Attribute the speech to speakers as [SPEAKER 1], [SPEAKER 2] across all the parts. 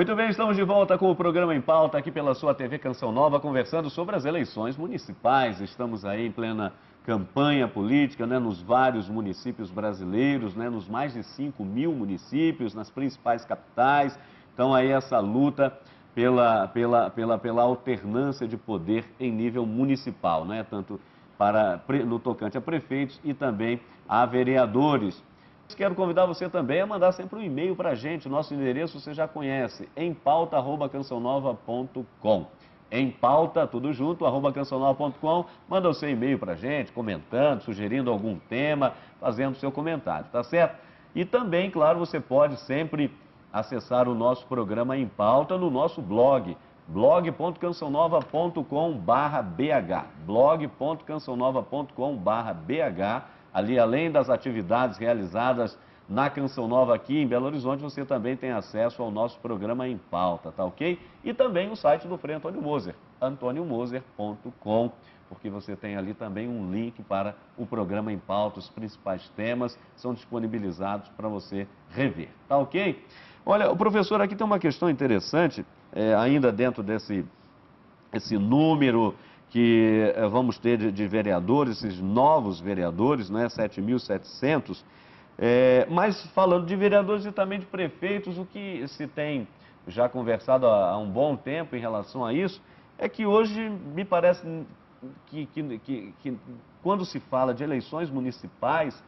[SPEAKER 1] Muito bem, estamos de volta com o programa Em Pauta, aqui pela sua TV Canção Nova, conversando sobre as eleições municipais. Estamos aí em plena campanha política, né, nos vários municípios brasileiros, né, nos mais de 5.000 municípios, nas principais capitais. Então aí essa luta pela alternância de poder em nível municipal, né, tanto no tocante a prefeitos e também a vereadores. Quero convidar você também a mandar sempre um e-mail para a gente. O nosso endereço você já conhece, empauta@cançãonova.com. Em pauta, tudo junto, @cançãonova.com. Manda o seu e-mail para a gente, comentando, sugerindo algum tema, fazendo o seu comentário, tá certo? E também, claro, você pode sempre acessar o nosso programa Em Pauta no nosso blog, blog.cançãonova.com/bh, blog.cançãonova.com/bh. Ali, além das atividades realizadas na Canção Nova aqui em Belo Horizonte, você também tem acesso ao nosso programa Em Pauta, tá ok? E também o site do Frei Antônio Moser, antoniomoser.com, porque você tem ali também um link para o programa Em Pauta, os principais temas são disponibilizados para você rever, tá ok? Olha, o professor, aqui tem uma questão interessante, ainda dentro esse número que vamos ter de vereadores, esses novos vereadores, né, 7.700, mas falando de vereadores e também de prefeitos, o que se tem já conversado há um bom tempo em relação a isso, é que hoje me parece que quando se fala de eleições municipais,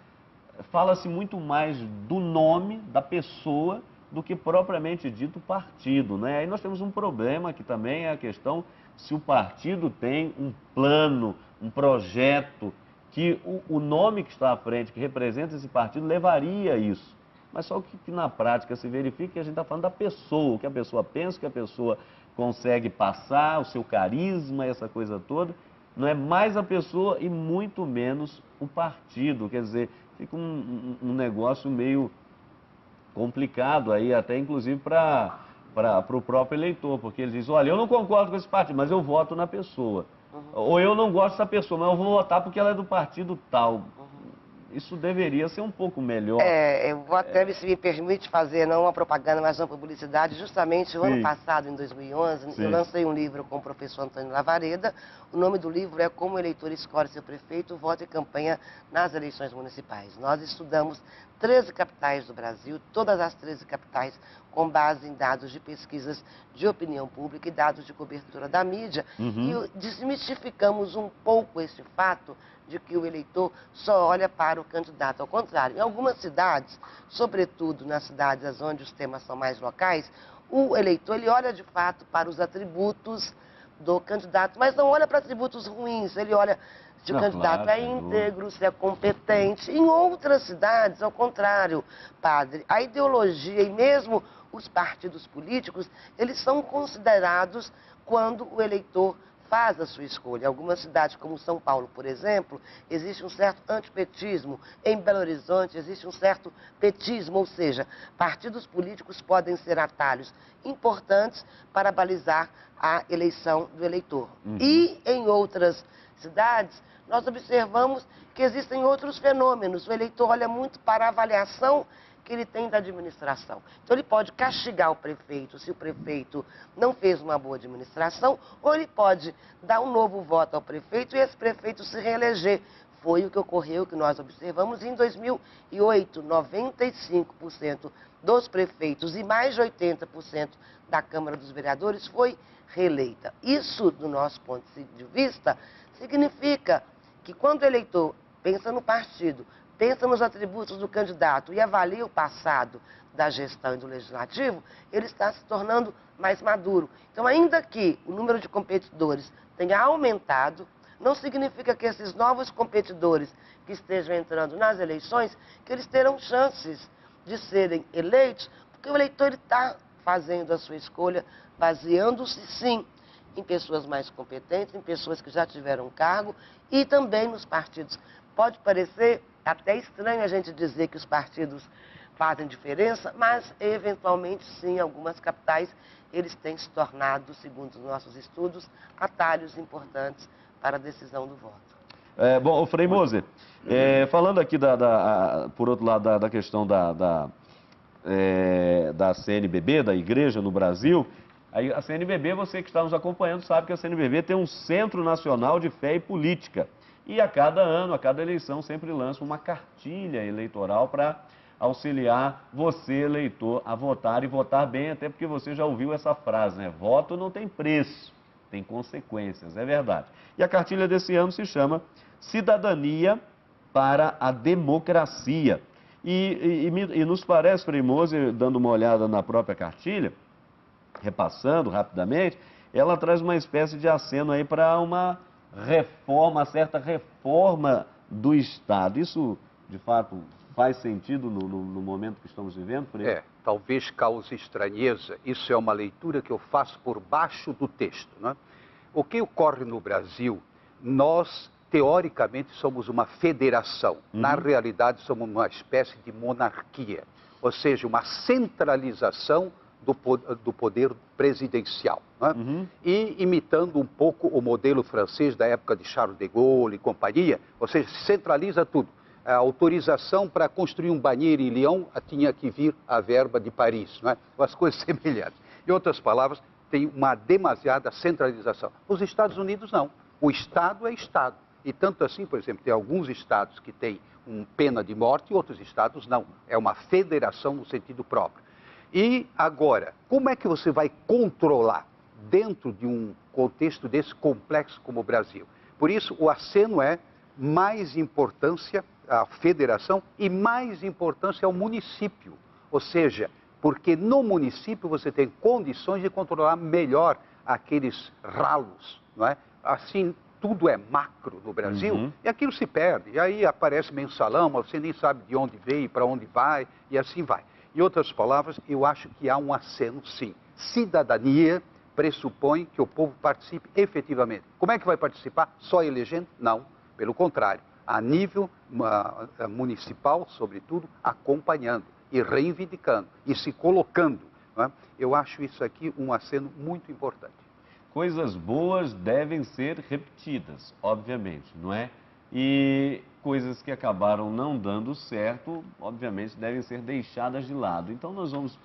[SPEAKER 1] fala-se muito mais do nome da pessoa do que propriamente dito partido, né? Aí nós temos um problema que também é a questão se o partido tem um plano, um projeto, que o nome que está à frente, que representa esse partido, levaria a isso. Mas só que na prática se verifica que a gente está falando da pessoa, o que a pessoa pensa, o que a pessoa consegue passar, o seu carisma, essa coisa toda. Não é mais a pessoa e muito menos o partido. Quer dizer, fica um negócio meio complicado aí, até inclusive para o próprio eleitor, porque ele diz, olha, eu não concordo com esse partido, mas eu voto na pessoa. Ou eu não gosto dessa pessoa, mas eu vou votar porque ela é do partido tal. Isso deveria ser um pouco melhor.
[SPEAKER 2] Eu vou até, se me permite fazer, não uma propaganda, mas uma publicidade. Justamente o ano passado, em 2011, eu lancei um livro com o professor Antônio Lavareda. O nome do livro é Como o Eleitor Escolhe Seu Prefeito, Voto e Campanha nas Eleições Municipais. Nós estudamos 13 capitais do Brasil, todas as 13 capitais com base em dados de pesquisas de opinião pública e dados de cobertura da mídia. E desmistificamos um pouco esse fato de que o eleitor só olha para o candidato. Ao contrário, em algumas cidades, sobretudo nas cidades onde os temas são mais locais, o eleitor ele olha de fato para os atributos do candidato, mas não olha para atributos ruins, ele olha se o candidato é íntegro, se é competente. Em outras cidades, ao contrário, padre, a ideologia e mesmo os partidos políticos, eles são considerados quando o eleitor faz a sua escolha. Em algumas cidades, como São Paulo, por exemplo, existe um certo antipetismo. Em Belo Horizonte, existe um certo petismo, ou seja, partidos políticos podem ser atalhos importantes para balizar a eleição do eleitor. E em outras cidades, nós observamos que existem outros fenômenos. O eleitor olha muito para a avaliação que ele tem da administração. Então, ele pode castigar o prefeito se o prefeito não fez uma boa administração, ou ele pode dar um novo voto ao prefeito e esse prefeito se reeleger. Foi o que ocorreu, que nós observamos em 2008, 95% dos prefeitos e mais de 80% da Câmara dos Vereadores foi reeleita. Isso, do nosso ponto de vista, significa que quando o eleitor pensa no partido, pensa nos atributos do candidato e avalia o passado da gestão e do legislativo, ele está se tornando mais maduro. Então, ainda que o número de competidores tenha aumentado, não significa que esses novos competidores que estejam entrando nas eleições, que eles terão chances de serem eleitos, porque o eleitor está fazendo a sua escolha baseando-se, sim, em pessoas mais competentes, em pessoas que já tiveram cargo e também nos partidos. Pode parecer até estranho a gente dizer que os partidos fazem diferença, mas eventualmente sim, em algumas capitais eles têm se tornado, segundo os nossos estudos, atalhos importantes para a decisão do voto.
[SPEAKER 1] Bom, Frei Moser, falando aqui, por outro lado, da questão da CNBB, da Igreja no Brasil. A CNBB, você que está nos acompanhando, sabe que a CNBB tem um Centro Nacional de Fé e Política. E a cada ano, a cada eleição, sempre lança uma cartilha eleitoral para auxiliar você, eleitor, a votar e votar bem, até porque você já ouviu essa frase, né? Voto não tem preço, tem consequências, é verdade. E a cartilha desse ano se chama Cidadania para a Democracia. E nos parece, Frei Moser, dando uma olhada na própria cartilha, repassando rapidamente, ela traz uma espécie de aceno aí para uma reforma, certa reforma do Estado. Isso, de fato, faz sentido no momento que estamos vivendo?
[SPEAKER 3] Talvez cause estranheza. Isso é uma leitura que eu faço por baixo do texto, né? O que ocorre no Brasil, nós, teoricamente, somos uma federação. Na realidade, somos uma espécie de monarquia, ou seja, uma centralização do poder presidencial, né? E imitando um pouco o modelo francês da época de Charles de Gaulle e companhia, ou seja, centraliza tudo. A autorização para construir um banheiro em Lyon tinha que vir a verba de Paris, não é? As coisas semelhantes. Em outras palavras, tem uma demasiada centralização. Os Estados Unidos não. O Estado é Estado. E tanto assim, por exemplo, tem alguns estados que têm pena de morte e outros estados não. É uma federação no sentido próprio. E agora, como é que você vai controlar dentro de um contexto desse complexo como o Brasil? Por isso, o aceno é mais importância à federação e mais importância ao município. Ou seja, porque no município você tem condições de controlar melhor aqueles ralos, não é? Assim, tudo é macro no Brasil e aquilo se perde. E aí aparece mensalão, mas você nem sabe de onde veio, para onde vai e assim vai. Em outras palavras, eu acho que há um aceno, sim. Cidadania pressupõe que o povo participe efetivamente. Como é que vai participar? Só elegendo? Não. Pelo contrário, a nível municipal, sobretudo, acompanhando e reivindicando e se colocando, não é? Eu acho isso aqui um aceno muito importante.
[SPEAKER 1] Coisas boas devem ser repetidas, obviamente, não é? E coisas que acabaram não dando certo, obviamente, devem ser deixadas de lado. Então, nós vamos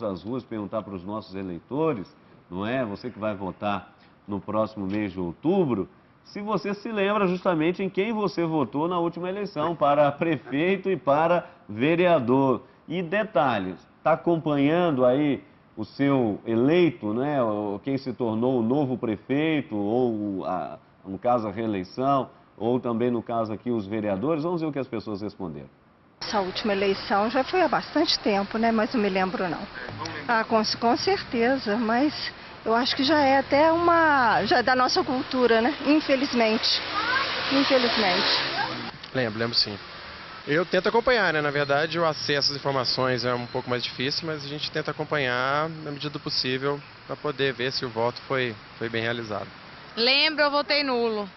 [SPEAKER 1] às ruas perguntar para os nossos eleitores, não é? Você que vai votar no próximo mês de outubro, se você se lembra justamente em quem você votou na última eleição, para prefeito e para vereador. E detalhes, está acompanhando aí o seu eleito, né? Quem se tornou o novo prefeito, ou, no caso, a reeleição, ou também, no caso aqui, os vereadores? Vamos ver o que as pessoas responderam.
[SPEAKER 4] Essa última eleição já foi há bastante tempo, né? Mas não me lembro, não. Com certeza, mas eu acho que já é até já é da nossa cultura, né? Infelizmente.
[SPEAKER 5] Lembro sim. Eu tento acompanhar, né? Na verdade, o acesso às informações é um pouco mais difícil, mas a gente tenta acompanhar na medida do possível para poder ver se o voto foi bem realizado.
[SPEAKER 6] Lembro, eu votei nulo.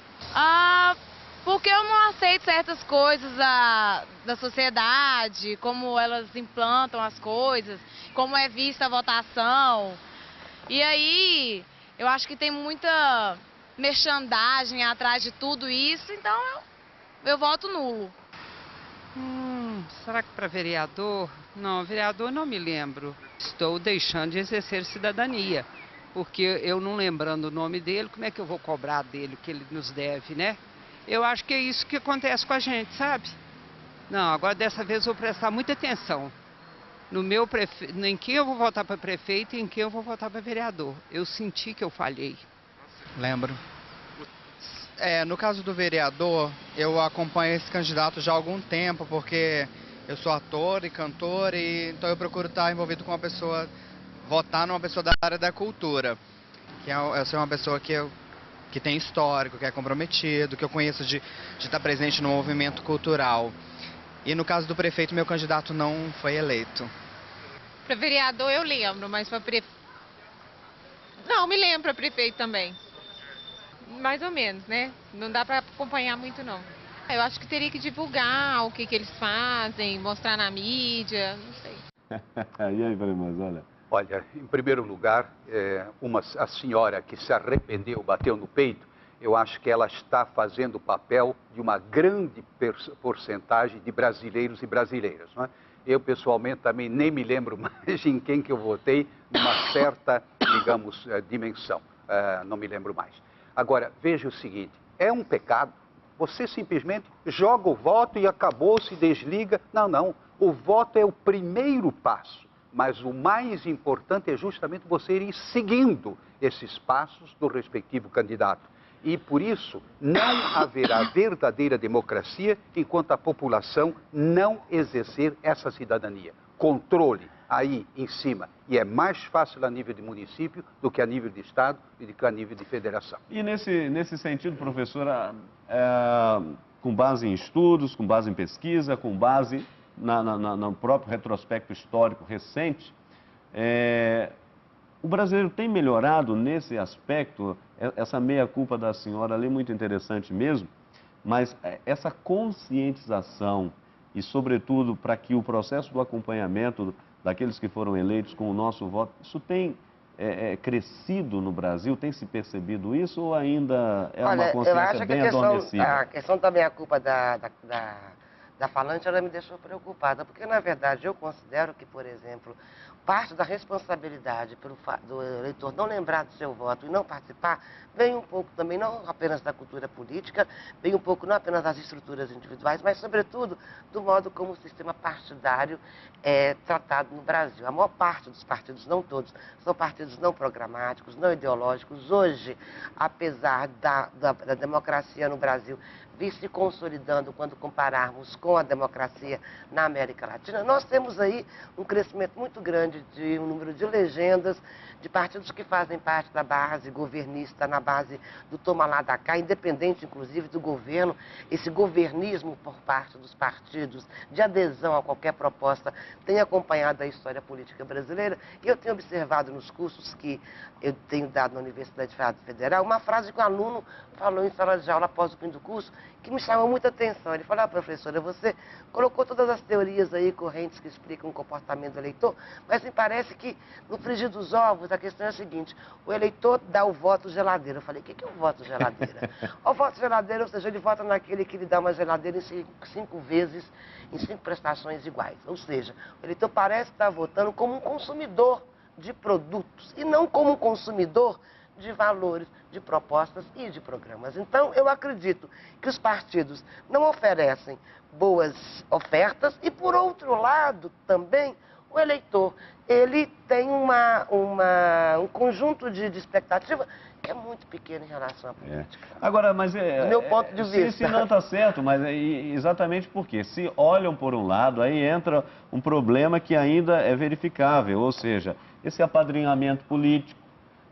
[SPEAKER 6] Porque eu não aceito certas coisas da sociedade, como elas implantam as coisas, como é vista a votação. E aí, eu acho que tem muita merchandagem atrás de tudo isso, então eu voto nulo.
[SPEAKER 7] Será que para vereador? Não, vereador não me lembro. Estou deixando de exercer cidadania, porque eu não lembrando o nome dele, como é que eu vou cobrar dele o que ele nos deve, né? Eu acho que é isso que acontece com a gente, sabe? Não, agora dessa vez eu vou prestar muita atenção em quem eu vou votar para prefeito e em quem eu vou votar para vereador. Eu senti que eu falhei.
[SPEAKER 8] Lembro. No caso do vereador, eu acompanho esse candidato já há algum tempo, porque eu sou ator e cantor, então eu procuro estar envolvido com uma pessoa, votar numa pessoa da área da cultura. Eu sou uma pessoa que tem histórico, que é comprometido, que eu conheço de estar presente no movimento cultural. E no caso do prefeito, meu candidato não foi eleito.
[SPEAKER 6] Para vereador eu lembro, mas para prefeito... Não, me lembro para prefeito também. Mais ou menos, né? Não dá para acompanhar muito, não. Eu acho que teria que divulgar o que eles fazem, mostrar na mídia, não sei.
[SPEAKER 1] E aí, Frei Moser, olha...
[SPEAKER 3] Olha, em primeiro lugar, a senhora que se arrependeu, bateu no peito, eu acho que ela está fazendo o papel de uma grande porcentagem de brasileiros e brasileiras, não é? Eu, pessoalmente, também nem me lembro mais em quem que eu votei, numa certa, digamos, dimensão. Não me lembro mais. Agora, veja o seguinte, é um pecado. Você simplesmente joga o voto e acabou, se desliga. Não, não. O voto é o primeiro passo. Mas o mais importante é justamente você ir seguindo esses passos do respectivo candidato. E, por isso, não haverá verdadeira democracia enquanto a população não exercer essa cidadania. Controle aí em cima. E é mais fácil a nível de município do que a nível de Estado e a nível de federação.
[SPEAKER 1] E nesse sentido, professora, com base em estudos, com base em pesquisa, com base no próprio retrospecto histórico recente, o brasileiro tem melhorado nesse aspecto? Essa meia-culpa da senhora ali, muito interessante mesmo, mas essa conscientização e, sobretudo, para que o processo do acompanhamento daqueles que foram eleitos com o nosso voto, isso tem crescido no Brasil? Tem se percebido isso ou ainda é uma consciência bem adormecida?
[SPEAKER 2] A questão da meia-culpa da falante, ela me deixou preocupada, porque, na verdade, eu considero que, por exemplo, parte da responsabilidade do eleitor não lembrar do seu voto e não participar, vem um pouco também, não apenas da cultura política, vem um pouco não apenas das estruturas individuais, mas, sobretudo, do modo como o sistema partidário é tratado no Brasil. A maior parte dos partidos, não todos, são partidos não programáticos, não ideológicos. Hoje, apesar da democracia no Brasil vir se consolidando quando compararmos com a democracia na América Latina, nós temos aí um crescimento muito grande de um número de legendas, de partidos que fazem parte da base governista, na base do toma lá da cá, independente, inclusive, do governo. Esse governismo por parte dos partidos, de adesão a qualquer proposta, tem acompanhado a história política brasileira. E eu tenho observado nos cursos que eu tenho dado na Universidade Federal, uma frase que o aluno falou em sala de aula após o fim do curso, que me chamou muita atenção. Ele falou: professora, você colocou todas as teorias aí correntes que explicam o comportamento do eleitor, mas me parece que no frigir dos ovos a questão é a seguinte: o eleitor dá o voto geladeira. Eu falei: o que é o voto geladeira? O voto geladeira, ou seja, ele vota naquele que lhe dá uma geladeira em 5 vezes, em 5 prestações iguais. Ou seja, o eleitor parece estar votando como um consumidor de produtos e não como um consumidor de valores, de propostas e de programas. Então, eu acredito que os partidos não oferecem boas ofertas e, por outro lado, também, o eleitor, ele tem um conjunto de expectativa que é muito pequeno em relação à política.
[SPEAKER 1] Agora, mas
[SPEAKER 2] do meu ponto de vista.
[SPEAKER 1] Se não está certo, mas exatamente porque se olham por um lado, aí entra um problema que ainda é verificável, ou seja, esse apadrinhamento político,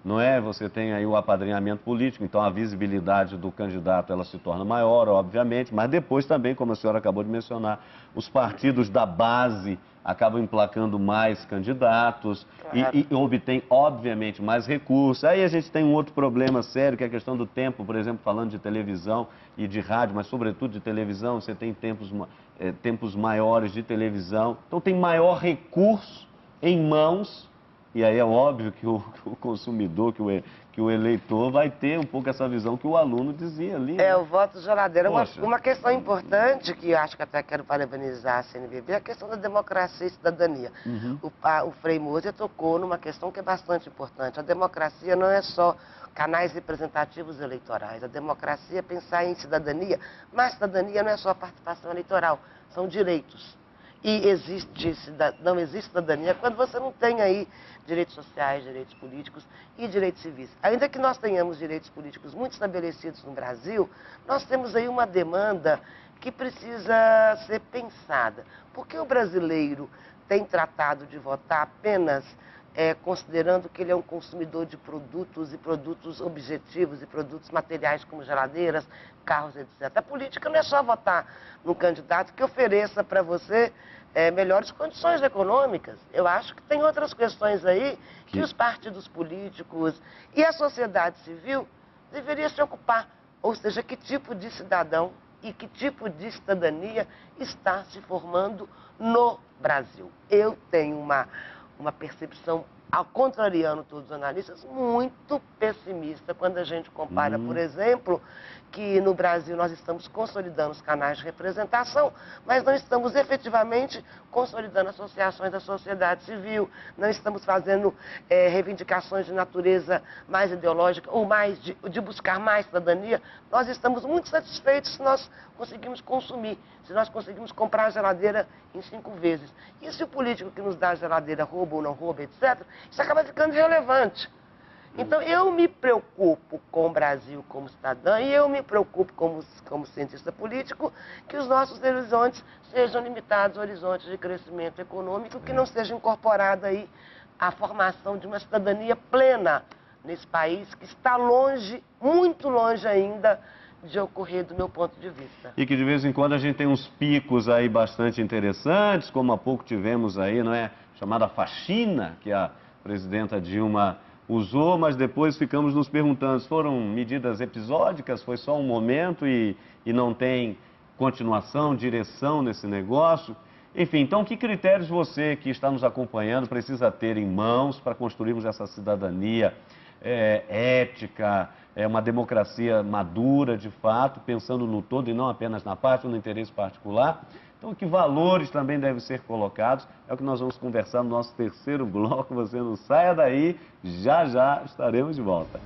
[SPEAKER 1] não é? Você tem aí o apadrinhamento político, então a visibilidade do candidato ela se torna maior, obviamente, mas depois também, como a senhora acabou de mencionar, os partidos da base acabam emplacando mais candidatos e obtêm, obviamente, mais recursos. Aí a gente tem um outro problema sério, que é a questão do tempo, por exemplo, falando de televisão e de rádio, mas sobretudo de televisão, você tem tempos maiores de televisão, então tem maior recurso em mãos. E aí é óbvio que o consumidor, que o eleitor vai ter um pouco essa visão que o aluno dizia ali.
[SPEAKER 2] Né? O voto geladeira. Uma questão importante, que eu acho que até quero parabenizar a CNBB, é a questão da democracia e cidadania.
[SPEAKER 1] Uhum.
[SPEAKER 2] O Frei Moser tocou numa questão que é bastante importante. A democracia não é só canais representativos eleitorais. A democracia é pensar em cidadania, mas cidadania não é só participação eleitoral, são direitos. E não existe cidadania quando você não tem aí direitos sociais, direitos políticos e direitos civis. Ainda que nós tenhamos direitos políticos muito estabelecidos no Brasil, nós temos aí uma demanda que precisa ser pensada. Por que o brasileiro tem tratado de votar apenas considerando que ele é um consumidor de produtos e produtos objetivos e produtos materiais como geladeiras, carros, etc. A política não é só votar num candidato que ofereça para você melhores condições econômicas. Eu acho que tem outras questões aí que os partidos políticos e a sociedade civil deveriam se ocupar. Ou seja, que tipo de cidadão e que tipo de cidadania está se formando no Brasil. Eu tenho uma percepção contrariando todos os analistas, muito pessimista quando a gente compara, por exemplo, que no Brasil nós estamos consolidando os canais de representação, mas não estamos efetivamente consolidando associações da sociedade civil, não estamos fazendo reivindicações de natureza mais ideológica ou mais de buscar mais cidadania. Nós estamos muito satisfeitos se nós conseguimos consumir, se nós conseguimos comprar a geladeira em 5 vezes. E se o político que nos dá a geladeira rouba ou não rouba, etc., isso acaba ficando irrelevante. Então, eu me preocupo com o Brasil como cidadã e eu me preocupo como cientista político que os nossos horizontes sejam limitados a horizontes de crescimento econômico, que não seja incorporada aí a formação de uma cidadania plena nesse país que está longe, muito longe ainda, de ocorrer do meu ponto de vista.
[SPEAKER 1] E que de vez em quando a gente tem uns picos aí bastante interessantes, como há pouco tivemos aí, não é? Chamada faxina, que a presidenta Dilma usou, mas depois ficamos nos perguntando se foram medidas episódicas, foi só um momento e não tem continuação, direção nesse negócio. Enfim, então que critérios você que está nos acompanhando precisa ter em mãos para construirmos essa cidadania ética, uma democracia madura de fato, pensando no todo e não apenas na parte ou no interesse particular? Então, que valores também devem ser colocados? É o que nós vamos conversar no nosso terceiro bloco. Você não saia daí, já já estaremos de volta.